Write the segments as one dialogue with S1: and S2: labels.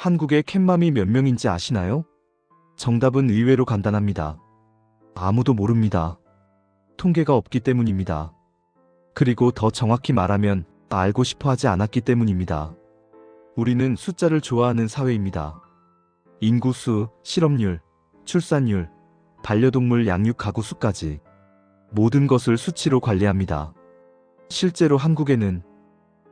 S1: 한국의 캣맘이 몇 명인지 아시나요? 정답은 의외로 간단합니다. 아무도 모릅니다. 통계가 없기 때문입니다. 그리고 더 정확히 말하면 알고 싶어 하지 않았기 때문입니다. 우리는 숫자를 좋아하는 사회입니다. 인구수, 실업률, 출산율, 반려동물 양육 가구 수까지 모든 것을 수치로 관리합니다. 실제로 한국에는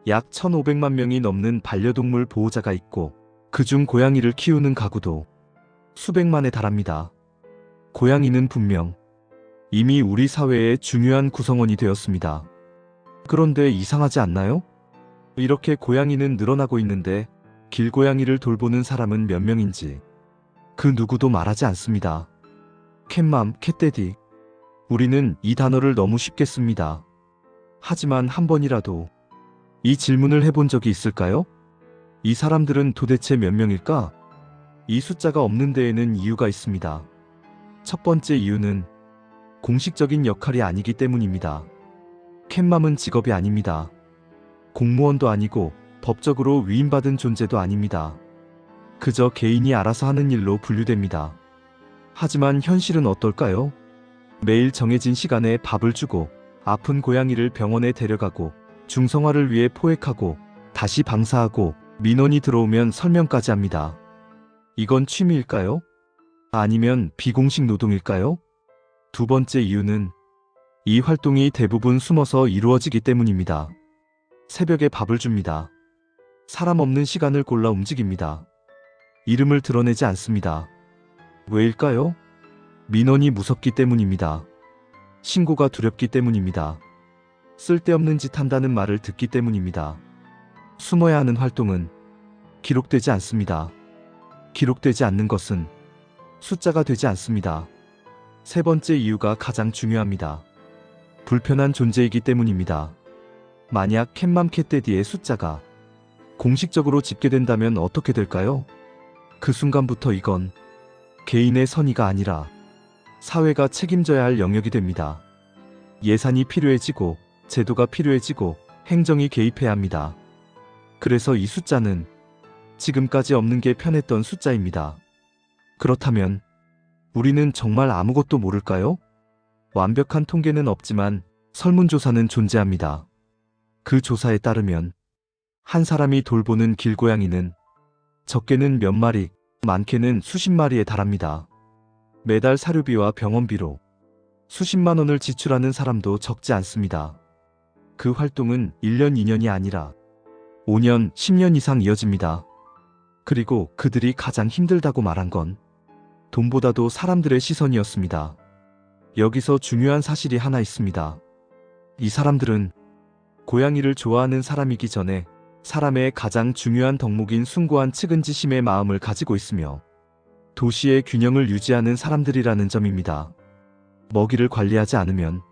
S1: 약 1,500만 명이 넘는 반려동물 보호자가 있고 그중 고양이를 키우는 가구도 수백만에 달합니다. 고양이는 분명 이미 우리 사회의 중요한 구성원이 되었습니다. 그런데 이상하지 않나요? 이렇게 고양이는 늘어나고 있는데 길고양이를 돌보는 사람은 몇 명인지 그 누구도 말하지 않습니다. 캣맘, 캣데디. 우리는 이 단어를 너무 쉽게 씁니다. 하지만 한 번이라도 이 질문을 해본 적이 있을까요? 이 사람들은 도대체 몇 명일까? 이 숫자가 없는 데에는 이유가 있습니다. 첫 번째 이유는 공식적인 역할이 아니기 때문입니다. 캣맘은 직업이 아닙니다. 공무원도 아니고 법적으로 위임받은 존재도 아닙니다. 그저 개인이 알아서 하는 일로 분류됩니다. 하지만 현실은 어떨까요? 매일 정해진 시간에 밥을 주고 아픈 고양이를 병원에 데려가고 중성화를 위해 포획하고 다시 방사하고 민원이 들어오면 설명까지 합니다. 이건 취미일까요? 아니면 비공식 노동일까요? 두 번째 이유는 이 활동이 대부분 숨어서 이루어지기 때문입니다. 새벽에 밥을 줍니다. 사람 없는 시간을 골라 움직입니다. 이름을 드러내지 않습니다. 왜일까요? 민원이 무섭기 때문입니다. 신고가 두렵기 때문입니다. 쓸데없는 짓 한다는 말을 듣기 때문입니다. 숨어야 하는 활동은 기록되지 않습니다. 기록되지 않는 것은 숫자가 되지 않습니다. 세 번째 이유가 가장 중요합니다. 불편한 존재이기 때문입니다. 만약 캣맘 캣데디의 숫자가 공식적으로 집계된다면 어떻게 될까요? 그 순간부터 이건 개인의 선의가 아니라 사회가 책임져야 할 영역이 됩니다. 예산이 필요해지고 제도가 필요해지고 행정이 개입해야 합니다. 그래서 이 숫자는 지금까지 없는 게 편했던 숫자입니다. 그렇다면 우리는 정말 아무것도 모를까요? 완벽한 통계는 없지만 설문조사는 존재합니다. 그 조사에 따르면 한 사람이 돌보는 길고양이는 적게는 몇 마리, 많게는 수십 마리에 달합니다. 매달 사료비와 병원비로 수십만 원을 지출하는 사람도 적지 않습니다. 그 활동은 1년, 2년이 아니라 5년, 10년 이상 이어집니다. 그리고 그들이 가장 힘들다고 말한 건 돈보다도 사람들의 시선이었습니다. 여기서 중요한 사실이 하나 있습니다. 이 사람들은 고양이를 좋아하는 사람이기 전에 사람의 가장 중요한 덕목인 숭고한 측은지심의 마음을 가지고 있으며 도시의 균형을 유지하는 사람들이라는 점입니다. 먹이를 관리하지 않으면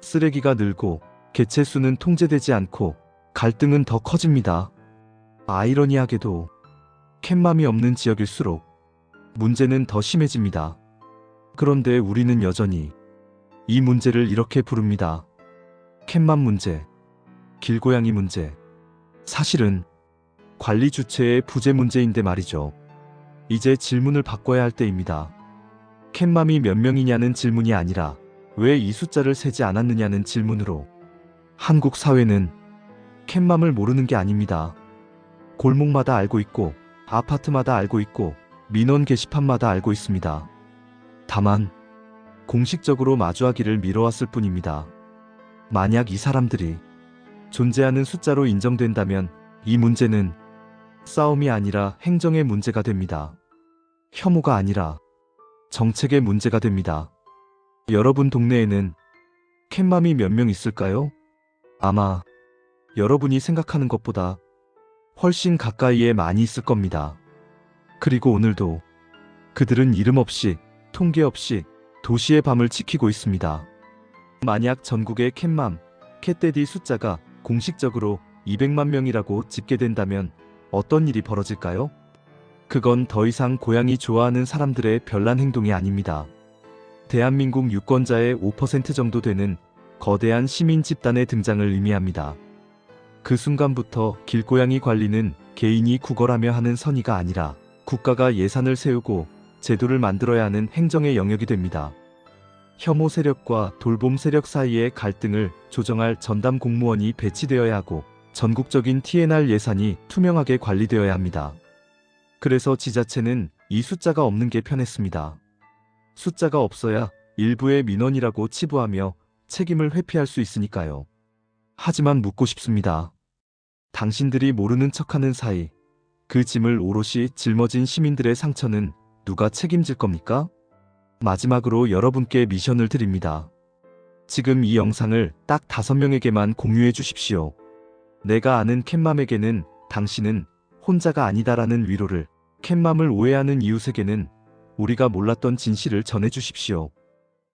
S1: 쓰레기가 늘고 개체수는 통제되지 않고 갈등은 더 커집니다. 아이러니하게도 캣맘이 없는 지역일수록 문제는 더 심해집니다. 그런데 우리는 여전히 이 문제를 이렇게 부릅니다. 캣맘 문제, 길고양이 문제. 사실은 관리 주체의 부재 문제인데 말이죠. 이제 질문을 바꿔야 할 때입니다. 캣맘이 몇 명이냐는 질문이 아니라 왜 이 숫자를 세지 않았느냐는 질문으로. 한국 사회는 캣맘을 모르는 게 아닙니다. 골목마다 알고 있고 아파트마다 알고 있고 민원 게시판마다 알고 있습니다. 다만 공식적으로 마주하기를 미뤄왔을 뿐입니다. 만약 이 사람들이 존재하는 숫자로 인정된다면 이 문제는 싸움이 아니라 행정의 문제가 됩니다. 혐오가 아니라 정책의 문제가 됩니다. 여러분 동네에는 캣맘이 몇 명 있을까요? 아마 여러분이 생각하는 것보다 훨씬 가까이에 많이 있을 겁니다. 그리고 오늘도 그들은 이름 없이, 통계 없이 도시의 밤을 지키고 있습니다. 만약 전국의 캣맘, 캣데디 숫자가 공식적으로 200만 명이라고 집계된다면 어떤 일이 벌어질까요? 그건 더 이상 고양이 좋아하는 사람들의 별난 행동이 아닙니다. 대한민국 유권자의 5% 정도 되는 거대한 시민 집단의 등장을 의미합니다. 그 순간부터 길고양이 관리는 개인이 구걸하며 하는 선의가 아니라 국가가 예산을 세우고 제도를 만들어야 하는 행정의 영역이 됩니다. 혐오 세력과 돌봄 세력 사이의 갈등을 조정할 전담 공무원이 배치되어야 하고 전국적인 TNR 예산이 투명하게 관리되어야 합니다. 그래서 지자체는 이 숫자가 없는 게 편했습니다. 숫자가 없어야 일부의 민원이라고 치부하며 책임을 회피할 수 있으니까요. 하지만 묻고 싶습니다. 당신들이 모르는 척하는 사이 그 짐을 오롯이 짊어진 시민들의 상처는 누가 책임질 겁니까? 마지막으로 여러분께 미션을 드립니다. 지금 이 영상을 딱 5명에게만 공유해 주십시오. 내가 아는 캣맘에게는 당신은 혼자가 아니다라는 위로를, 캣맘을 오해하는 이웃에게는 우리가 몰랐던 진실을 전해 주십시오.